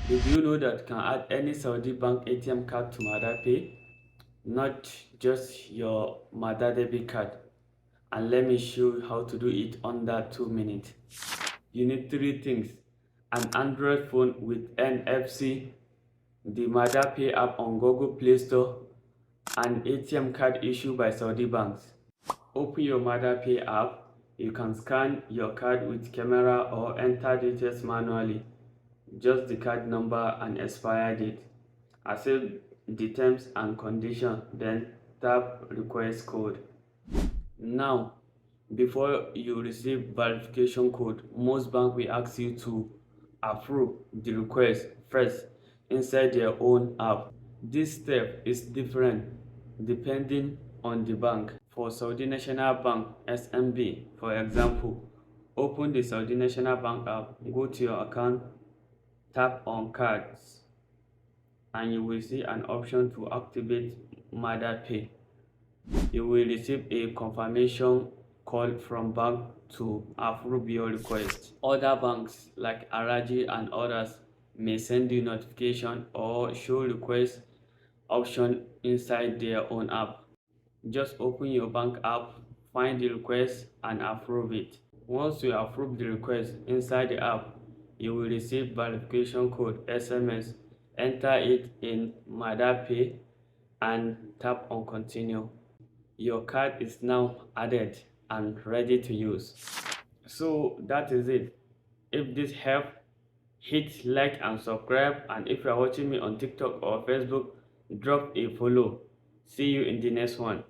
Did you know that you can add any Saudi bank ATM card to Mada Pay? Not just your Mada debit card. And let me show you how to do it under 2 minutes. You need three things: an Android phone with NFC, the Mada Pay app on Google Play Store, an ATM card issued by Saudi banks. Open your Mada Pay app. You can scan your card with camera or enter details manually, just the card number and expire date. Accept the terms and conditions, then tap request code. Now, before you receive verification code, most banks will ask you to approve the request first inside their own app. This step is different depending on the bank. For Saudi National Bank SNB, for example, open the Saudi National Bank app, go to your account, tap on cards, and you will see an option to activate Mada Pay. You will receive a confirmation call from bank to approve your request. Other banks like AlRajhi and others may send you notification or show request option inside their own app. Just open your bank app, find the request and approve it. Once you approve the request inside the app, you will receive verification code SMS. Enter it in Mada Pay and tap on continue. Your card is now added and ready to use. So that is it. If this helped, hit like and subscribe, and if you are watching me on TikTok or Facebook, drop a follow. See you in the next one.